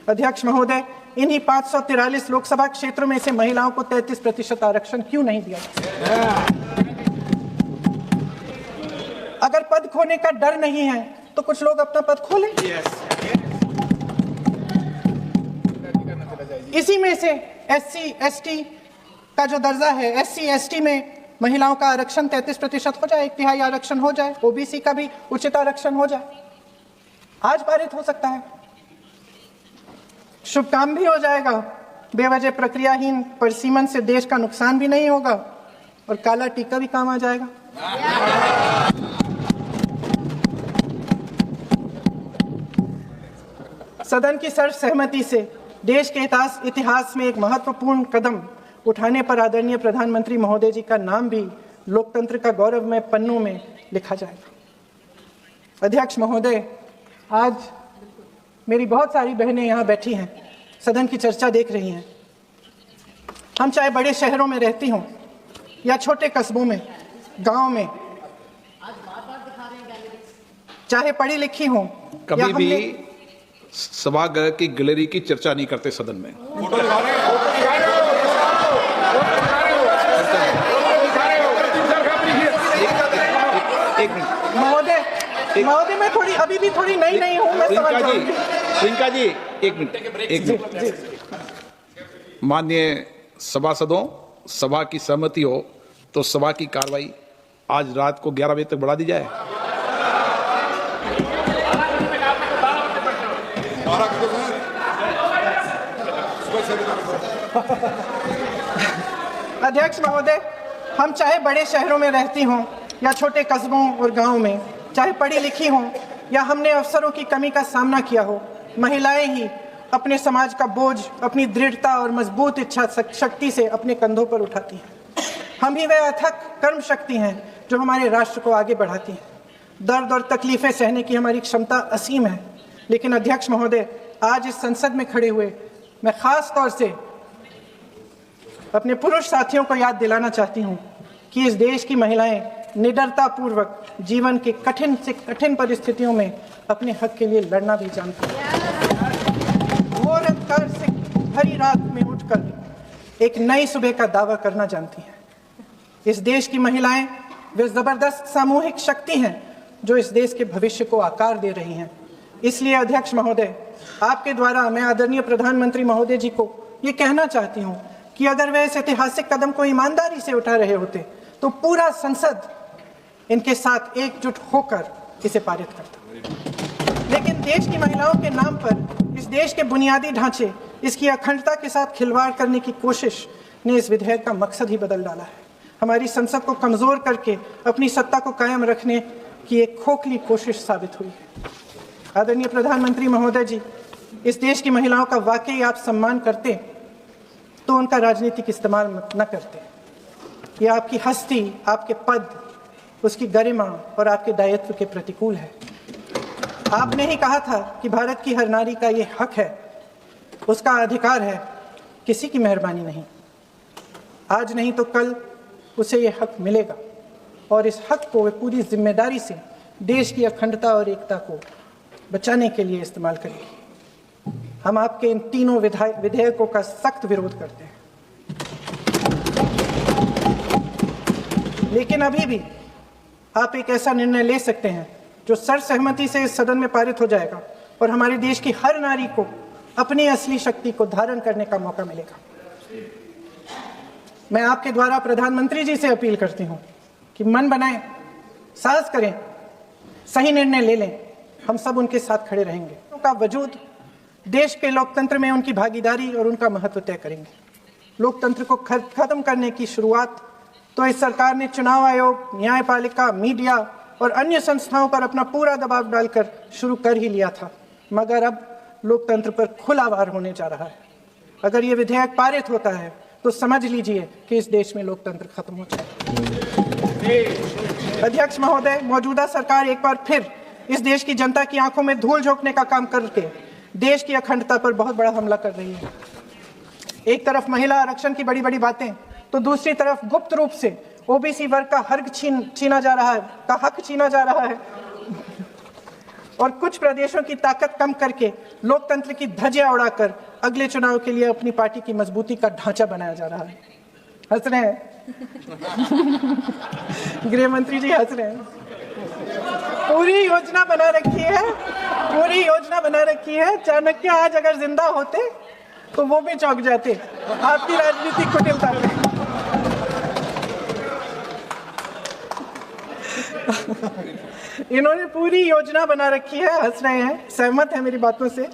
अध्यक्ष महोदय, इन्हीं 543 लोकसभा क्षेत्रों में से महिलाओं को 33% आरक्षण क्यों नहीं दिया गया? अगर पद खोने का डर नहीं है तो कुछ लोग अपना पद खोलें। इसी में से SC ST का जो दर्जा है, SC ST में महिलाओं का आरक्षण 33% हो जाए, 1/3 आरक्षण हो जाए, OBC का भी उचित आरक्षण हो जाए, आज पारित हो सकता है। शुभ काम भी हो जाएगा, बेवजह प्रक्रियाहीन परिसीमन से देश का नुकसान भी नहीं होगा और काला टीका भी काम आ जाएगा। सदन की सर्वसहमति से देश के इतिहास में एक महत्वपूर्ण कदम उठाने पर आदरणीय प्रधानमंत्री महोदय जी का नाम भी लोकतंत्र का गौरवमय पन्नों में लिखा जाएगा। अध्यक्ष महोदय, आज मेरी बहुत सारी बहनें यहाँ बैठी हैं, सदन की चर्चा देख रही हैं। हम चाहे बड़े शहरों में रहती हों या छोटे कस्बों में, गांव में, चाहे पढ़ी लिखी हों, कभी भी सभागृह की गैलरी की चर्चा नहीं करते सदन में। एक मिनट महोदय, मैं थोड़ी अभी भी थोड़ी नई हूँ, मैं समझ रहा हूँ। प्रियंका जी, एक मिनट। माननीय सभासदों, सभा की सहमति हो तो सभा की कार्रवाई आज रात को 11 बजे तक बढ़ा दी जाए। अध्यक्ष महोदय, हम चाहे बड़े शहरों में रहती हों या छोटे कस्बों और गांवों में, चाहे पढ़ी लिखी हों या हमने अवसरों की कमी का सामना किया हो, महिलाएं ही अपने समाज का बोझ अपनी दृढ़ता और मजबूत इच्छा शक्ति से अपने कंधों पर उठाती हैं। हम ही वह अथक कर्म शक्ति हैं जो हमारे राष्ट्र को आगे बढ़ाती हैं। दर्द और तकलीफें सहने की हमारी क्षमता असीम है। लेकिन अध्यक्ष महोदय, आज इस संसद में खड़े हुए मैं खास तौर से अपने पुरुष साथियों को याद दिलाना चाहती हूँ कि इस देश की महिलाएं निडरता पूर्वक जीवन के कठिन से कठिन परिस्थितियों में अपने हक के लिए लड़ना भी जानती हैं। घोर अंधकार से भरी रात में उठकर एक नई सुबह का दावा करना जानती हैं। इस देश की महिलाएं वे जबरदस्त सामूहिक शक्ति हैं जो इस देश के भविष्य को आकार दे रही हैं। इसलिए अध्यक्ष महोदय, आपके द्वारा मैं आदरणीय प्रधानमंत्री महोदय जी को ये कहना चाहती हूँ कि अगर वे इस ऐतिहासिक कदम को ईमानदारी से उठा रहे होते तो पूरा संसद इनके साथ एकजुट होकर इसे पारित करता। लेकिन देश की महिलाओं के नाम पर इस देश के बुनियादी ढांचे, इसकी अखंडता के साथ खिलवाड़ करने की कोशिश ने इस विधेयक का मकसद ही बदल डाला है। हमारी संसद को कमजोर करके अपनी सत्ता को कायम रखने की एक खोखली कोशिश साबित हुई है। आदरणीय प्रधानमंत्री महोदय जी, इस देश की महिलाओं का वाकई आप सम्मान करते तो उनका राजनीतिक इस्तेमाल न करते। यह आपकी हस्ती, आपके पद, उसकी गरिमा और आपके दायित्व के प्रतिकूल है। आपने ही कहा था कि भारत की हर नारी का ये हक है, उसका अधिकार है, किसी की मेहरबानी नहीं। आज नहीं तो कल उसे ये हक मिलेगा और इस हक को वे पूरी जिम्मेदारी से देश की अखंडता और एकता को बचाने के लिए इस्तेमाल करेगी। हम आपके इन तीनों विधेयकों का सख्त विरोध करते हैं। लेकिन अभी भी आप एक ऐसा निर्णय ले सकते हैं जो सर्वसहमति से इस सदन में पारित हो जाएगा और हमारे देश की हर नारी को अपनी असली शक्ति को धारण करने का मौका मिलेगा। मैं आपके द्वारा प्रधानमंत्री जी से अपील करती हूं कि मन बनाएं, साहस करें, सही निर्णय ले लें। हम सब उनके साथ खड़े रहेंगे। उनका वजूद देश के लोकतंत्र में उनकी भागीदारी और उनका महत्व तय करेंगे। लोकतंत्र को खत्म करने की शुरुआत तो इस सरकार ने चुनाव आयोग, न्यायपालिका, मीडिया और अन्य संस्थाओं पर अपना पूरा दबाव डालकर शुरू कर ही लिया था, मगर अब लोकतंत्र पर खुला वार होने जा रहा है। अगर ये विधेयक पारित होता है तो समझ लीजिए कि इस देश में लोकतंत्र खत्म हो जाएगा। अध्यक्ष महोदय, मौजूदा सरकार एक बार फिर इस देश की जनता की आंखों में धूल झोंकने का काम करके देश की अखंडता पर बहुत बड़ा हमला कर रही है। एक तरफ महिला आरक्षण की बड़ी बड़ी बातें, तो दूसरी तरफ गुप्त रूप से ओबीसी वर्ग का हक छीना जा रहा है और कुछ प्रदेशों की ताकत कम करके लोकतंत्र की धज्जियां उड़ाकर अगले चुनाव के लिए अपनी पार्टी की मजबूती का ढांचा बनाया जा रहा है। हंस रहे हैं गृह मंत्री जी, हंस रहे हैं। पूरी योजना बना रखी है, पूरी योजना बना रखी है। चाणक्य आज अगर जिंदा होते तो वो भी चौंक जाते आपकी राजनीतिक कुटिलता में। इन्होंने पूरी योजना बना रखी है, हंस रहे हैं, सहमत है मेरी बातों से।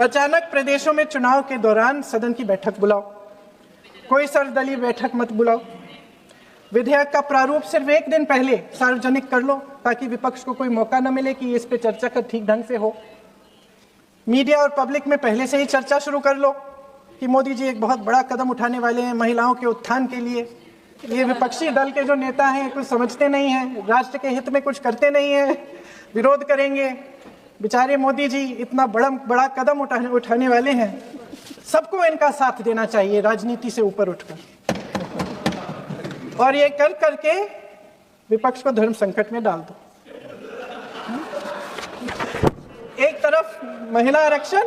अचानक प्रदेशों में चुनाव के दौरान सदन की बैठक बुलाओ, कोई सर्वदलीय बैठक मत बुलाओ। विधेयक का प्रारूप सिर्फ एक दिन पहले सार्वजनिक कर लो ताकि विपक्ष को कोई मौका न मिले कि इस पे चर्चा का ठीक ढंग से हो। मीडिया और पब्लिक में पहले से ही चर्चा शुरू कर लो कि मोदी जी एक बहुत बड़ा कदम उठाने वाले हैं महिलाओं के उत्थान के लिए। ये विपक्षी दल के जो नेता हैं कुछ समझते नहीं हैं, राष्ट्र के हित में कुछ करते नहीं हैं, विरोध करेंगे। बेचारे मोदी जी इतना बड़ा कदम उठाने वाले हैं, सबको इनका साथ देना चाहिए राजनीति से ऊपर उठकर। और ये कर करके विपक्ष को धर्म संकट में डाल दो। एक तरफ महिला आरक्षण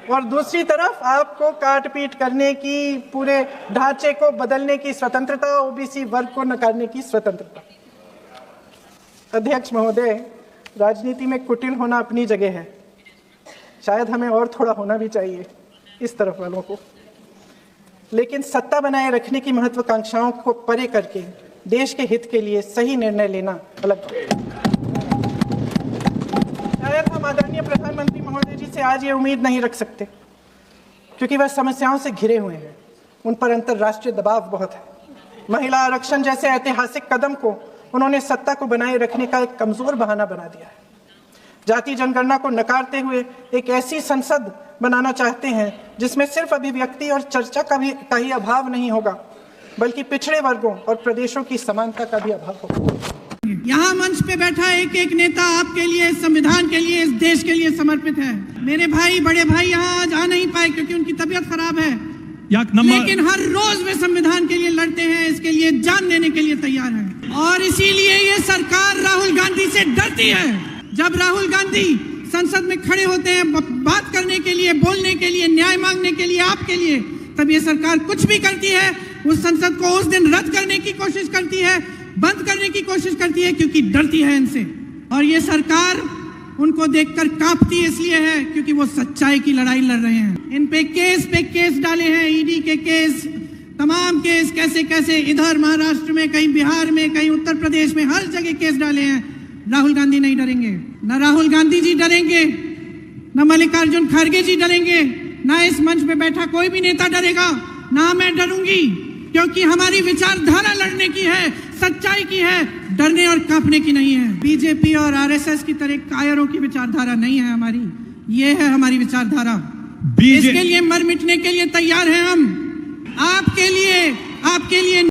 और दूसरी तरफ आपको काट पीट करने की, पूरे ढांचे को बदलने की स्वतंत्रता, ओबीसी वर्ग को नकारने की स्वतंत्रता। अध्यक्ष महोदय, राजनीति में कुटिल होना अपनी जगह है, शायद हमें और थोड़ा होना भी चाहिए इस तरफ वालों को, लेकिन सत्ता बनाए रखने की महत्वाकांक्षाओं को परे करके देश के हित के लिए सही निर्णय लेना अलग। शायद हम आदरणीय प्रधानमंत्री महोदय जी से आज ये उम्मीद नहीं रख सकते क्योंकि वह समस्याओं से घिरे हुए हैं, उन पर अंतर्राष्ट्रीय दबाव बहुत है। महिला आरक्षण जैसे ऐतिहासिक कदम को उन्होंने सत्ता को बनाए रखने का एक कमजोर बहाना बना दिया है। जाति जनगणना को नकारते हुए एक ऐसी संसद बनाना चाहते हैं जिसमें सिर्फ अभिव्यक्ति और चर्चा का ही अभाव नहीं होगा, बल्कि पिछड़े वर्गों और प्रदेशों की समानता का भी अभाव होगा। यहाँ मंच पे बैठा एक एक नेता आपके लिए, संविधान के लिए, इस देश के लिए समर्पित है। मेरे भाई, बड़े भाई यहाँ आज आ नहीं पाए क्योंकि उनकी तबीयत खराब है, लेकिन हर रोज वे संविधान के लिए लड़ते हैं, इसके लिए जान देने के लिए तैयार हैं। और इसीलिए ये सरकार राहुल गांधी से डरती है। जब राहुल गांधी संसद में खड़े होते हैं बात करने के लिए, बोलने के लिए, न्याय मांगने के लिए, आपके लिए, तब ये सरकार कुछ भी करती है उस संसद को उस दिन रद्द करने की कोशिश करती है, बंद करने की कोशिश करती है क्योंकि डरती है इनसे। और ये सरकार उनको देखकर कांपती इसलिए है क्योंकि वो सच्चाई की लड़ाई लड़ रहे हैं। इन पे केस डाले हैं, ईडी के केस, तमाम केस, कैसे कैसे, इधर महाराष्ट्र में, कहीं बिहार में, कहीं उत्तर प्रदेश में, हर जगह केस डाले हैं। राहुल गांधी नहीं डरेंगे, न राहुल गांधी जी डरेंगे, न मल्लिकार्जुन खड़गे जी डरेंगे, न इस मंच पे बैठा कोई भी नेता डरेगा, ना मैं डरूंगी, क्योंकि हमारी विचारधारा लड़ने की है, सच्चाई की है, डरने और कांपने की नहीं है। बीजेपी और आरएसएस की तरह कायरों की विचारधारा नहीं है हमारी, ये है हमारी विचारधारा। इसके लिए मर मिटने के लिए तैयार हैं हम, आपके लिए